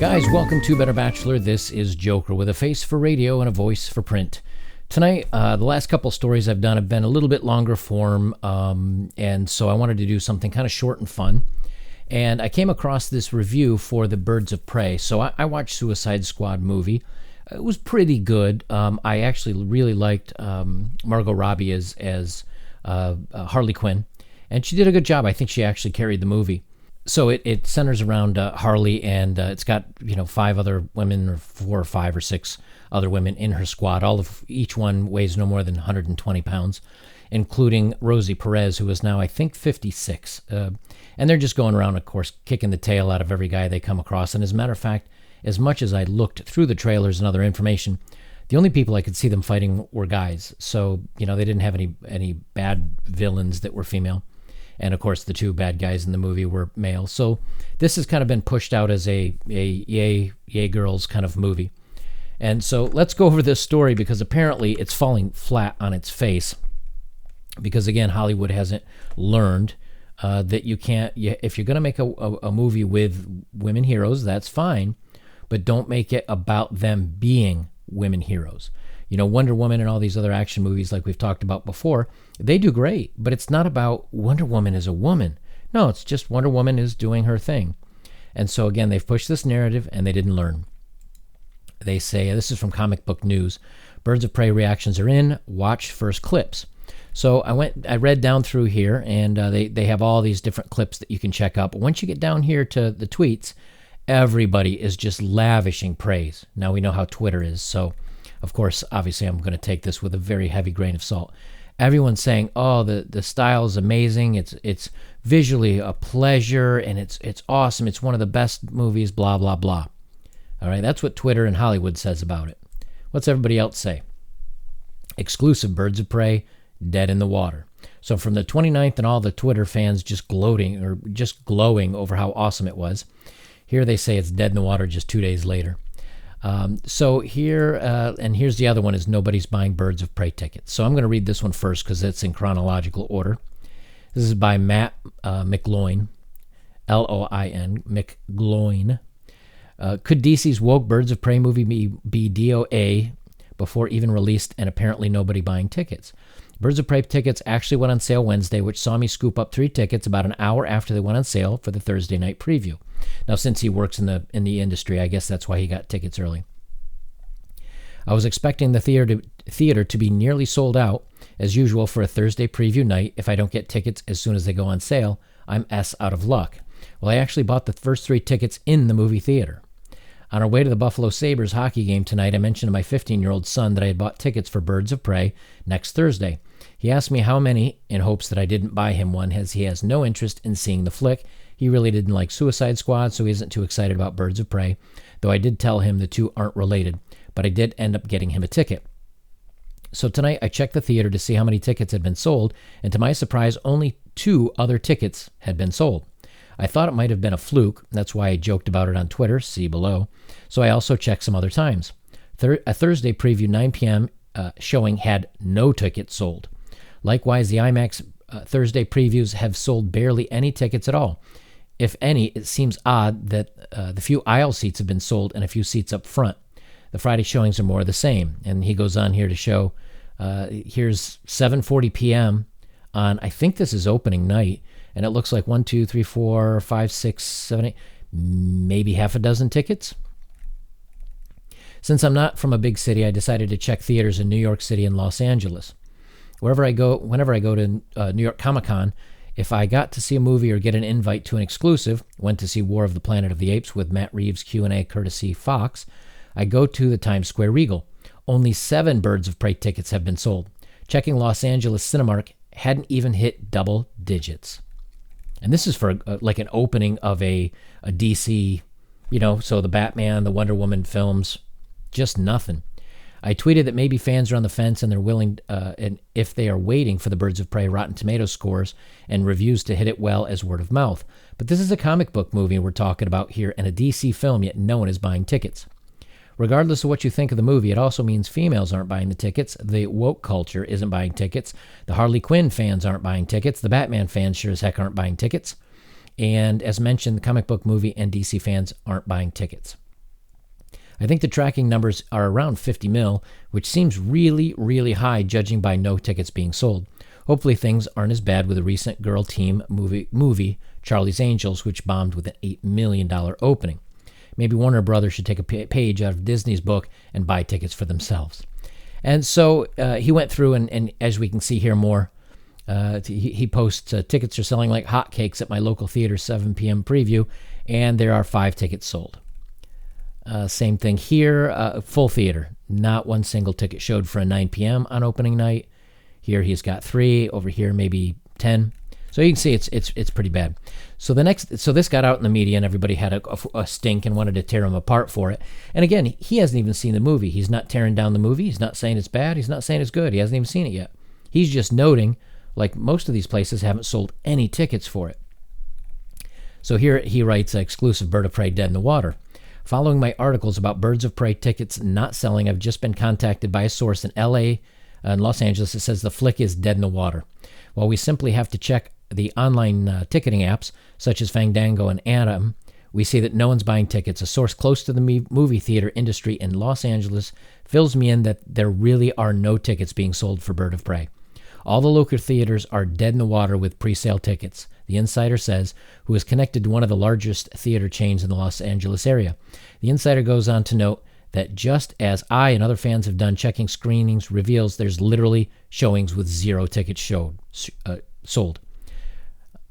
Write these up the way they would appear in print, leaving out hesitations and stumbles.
Guys, welcome to Better Bachelor. This is Joker with a face for radio and a voice for print. Tonight, the last couple stories I've done have been a little bit longer form, and so I wanted to do something kind of short and fun. And I came across this review for the Birds of Prey. So I watched Suicide Squad movie. It was pretty good. I actually really liked Margot Robbie as Harley Quinn, and she did a good job. I think she actually carried the movie. So it centers around Harley, and it's got 5 other women, or 4 or 5 or 6 other women in her squad. Each one weighs no more than 120 pounds, including Rosie Perez, who is now I think 56. And they're just going around, of course, kicking the tail out of every guy they come across. And as a matter of fact, as much as I looked through the trailers and other information, the only people I could see them fighting were guys. So they didn't have any bad villains that were female. And of course, the 2 bad guys in the movie were male. So this has kind of been pushed out as a yay girls kind of movie. And so let's go over this story, because apparently it's falling flat on its face. Because again, Hollywood hasn't learned that you can't, if you're going to make a movie with women heroes, that's fine. But don't make it about them being women heroes. Wonder Woman and all these other action movies like we've talked about before, they do great, but it's not about Wonder Woman as a woman. No, it's just Wonder Woman is doing her thing. And so again, they've pushed this narrative and they didn't learn. They say, this is from Comic Book News, Birds of Prey reactions are in, watch first clips. So I read down through here, and they have all these different clips that you can check out. But once you get down here to the tweets, everybody is just lavishing praise. Now we know how Twitter is, so of course, obviously, I'm going to take this with a very heavy grain of salt. Everyone's saying, "Oh, the style is amazing. It's visually a pleasure, and it's awesome. It's one of the best movies." Blah blah blah. All right, that's what Twitter and Hollywood says about it. What's everybody else say? Exclusive: Birds of Prey, dead in the water. So from the 29th, and all the Twitter fans just gloating or just glowing over how awesome it was. Here they say it's dead in the water just 2 days later. So here, and here's the other one, is nobody's buying Birds of Prey tickets. So I'm going to read this one first because it's in chronological order. This is by Matt McGloin, Loin, McGloin. Could DC's woke Birds of Prey movie be DOA before even released, and apparently nobody buying tickets? Birds of Prey tickets actually went on sale Wednesday, which saw me scoop up 3 tickets about an hour after they went on sale for the Thursday night preview. Now, since he works in the industry, I guess that's why he got tickets early. I was expecting the theater to be nearly sold out, as usual, for a Thursday preview night. If I don't get tickets as soon as they go on sale, I'm out of luck. Well, I actually bought the first 3 tickets in the movie theater. On our way to the Buffalo Sabres hockey game tonight, I mentioned to my 15-year-old son that I had bought tickets for Birds of Prey next Thursday. He asked me how many, in hopes that I didn't buy him one, as he has no interest in seeing the flick. He really didn't like Suicide Squad, so he isn't too excited about Birds of Prey, though I did tell him the 2 aren't related, but I did end up getting him a ticket. So tonight I checked the theater to see how many tickets had been sold, and to my surprise, only 2 other tickets had been sold. I thought it might have been a fluke. That's why I joked about it on Twitter, see below. So I also checked some other times. A Thursday preview 9 p.m. Showing had no tickets sold. Likewise, the IMAX Thursday previews have sold barely any tickets at all. If any, it seems odd that the few aisle seats have been sold and a few seats up front. The Friday showings are more of the same. And he goes on here to show, here's 7:40 p.m. on, I think this is opening night, and it looks like 1, 2, 3, 4, 5, 6, 7, 8, maybe half a dozen tickets. Since I'm not from a big city, I decided to check theaters in New York City and Los Angeles. Whenever I go to New York Comic-Con, if I got to see a movie or get an invite to an exclusive, went to see War of the Planet of the Apes with Matt Reeves' Q&A courtesy Fox, I go to the Times Square Regal. Only 7 Birds of Prey tickets have been sold. Checking Los Angeles Cinemark, hadn't even hit double digits. And this is for like an opening of a DC, so the Batman, the Wonder Woman films, just nothing. I tweeted that maybe fans are on the fence and they're willing, and if they are waiting for the Birds of Prey Rotten Tomatoes scores and reviews to hit it well as word of mouth. But this is a comic book movie we're talking about here, and a DC film, yet no one is buying tickets. Regardless of what you think of the movie, it also means females aren't buying the tickets, the woke culture isn't buying tickets, the Harley Quinn fans aren't buying tickets, the Batman fans sure as heck aren't buying tickets, and as mentioned, the comic book movie and DC fans aren't buying tickets. I think the tracking numbers are around 50 mil, which seems really, really high judging by no tickets being sold. Hopefully things aren't as bad with the recent girl team movie Charlie's Angels, which bombed with an $8 million opening. Maybe Warner Brothers should take a page out of Disney's book and buy tickets for themselves. And so he went through, and as we can see here more, he posts, tickets are selling like hotcakes at my local theater 7 p.m. preview, and there are 5 tickets sold. Same thing here, full theater. Not one single ticket showed for a 9 p.m. on opening night. Here he's got 3. Over here maybe 10. So you can see it's pretty bad. So this got out in the media, and everybody had a stink and wanted to tear him apart for it. And again, he hasn't even seen the movie. He's not tearing down the movie. He's not saying it's bad. He's not saying it's good. He hasn't even seen it yet. He's just noting, like most of these places haven't sold any tickets for it. So here he writes, exclusive Bird of Prey dead in the water. Following my articles about Birds of Prey tickets not selling, I've just been contacted by a source in LA and Los Angeles that says the flick is dead in the water. While we simply have to check the online ticketing apps, such as Fandango and Atom, we see that no one's buying tickets. A source close to the movie theater industry in Los Angeles fills me in that there really are no tickets being sold for Bird of Prey. All the local theaters are dead in the water with pre-sale tickets, the insider says, who is connected to one of the largest theater chains in the Los Angeles area. The insider goes on to note that just as I and other fans have done checking screenings reveals there's literally showings with 0 tickets sold.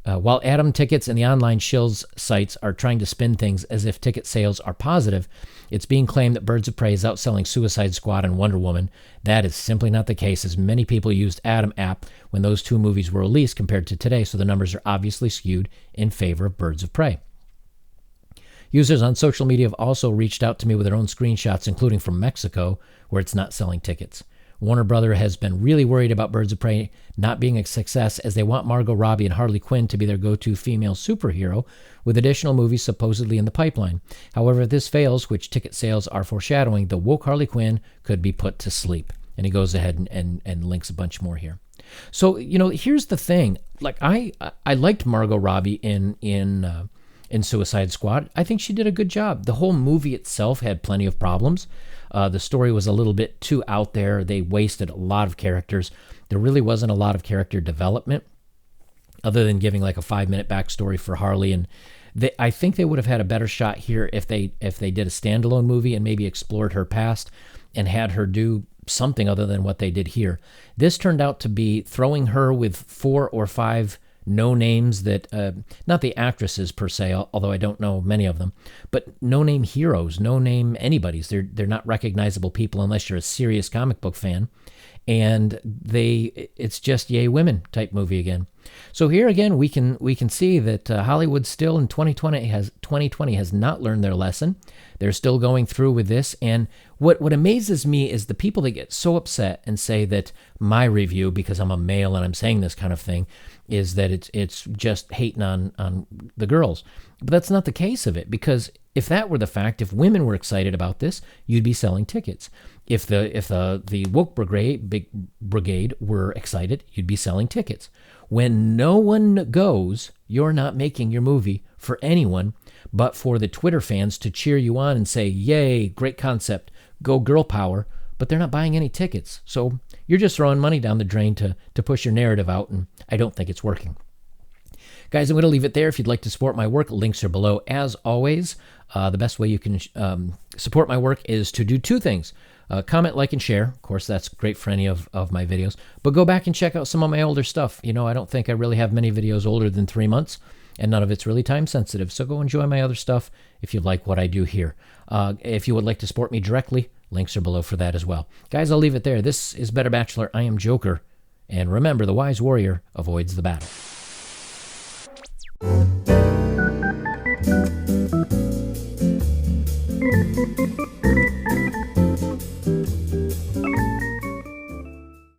While Atom Tickets and the online shills sites are trying to spin things as if ticket sales are positive, it's being claimed that Birds of Prey is outselling Suicide Squad and Wonder Woman. That is simply not the case, as many people used Atom app when those 2 movies were released compared to today, so the numbers are obviously skewed in favor of Birds of Prey. Users on social media have also reached out to me with their own screenshots, including from Mexico, where it's not selling tickets. Warner Brothers has been really worried about Birds of Prey not being a success, as they want Margot Robbie and Harley Quinn to be their go-to female superhero, with additional movies supposedly in the pipeline. However, if this fails, which ticket sales are foreshadowing, the woke Harley Quinn could be put to sleep. And he goes ahead and links a bunch more here. So, here's the thing. Like, I liked Margot Robbie in Suicide Squad. I think she did a good job. The whole movie itself had plenty of problems. The story was a little bit too out there. They wasted a lot of characters. There really wasn't a lot of character development other than giving like a 5-minute backstory for Harley. And I think they would have had a better shot here if they did a standalone movie and maybe explored her past and had her do something other than what they did here. This turned out to be throwing her with 4 or 5 no names that, not the actresses per se, although I don't know many of them, but no name heroes, no name anybody's. They're not recognizable people unless you're a serious comic book fan. And it's just yay women type movie again. So here again, we can see that Hollywood still in 2020 has not learned their lesson. They're still going through with this. And what amazes me is the people that get so upset and say that my review, because I'm a male and I'm saying this kind of thing, is that it's just hating on the girls. But that's not the case of it, because if that were the fact, if women were excited about this, you'd be selling tickets. If the woke brigade were excited, you'd be selling tickets. When no one goes, you're not making your movie for anyone but for the Twitter fans to cheer you on and say, yay, great concept, go girl power, but they're not buying any tickets. So you're just throwing money down the drain to push your narrative out, and I don't think it's working. Guys, I'm going to leave it there. If you'd like to support my work, links are below. As always, the best way you can support my work is to do 2 things. Comment, like, and share. Of course, that's great for any of my videos. But go back and check out some of my older stuff. I don't think I really have many videos older than 3 months, and none of it's really time sensitive. So go enjoy my other stuff if you like what I do here. If you would like to support me directly, links are below for that as well. Guys, I'll leave it there. This is Better Bachelor. I am Joker. And remember, the wise warrior avoids the battle.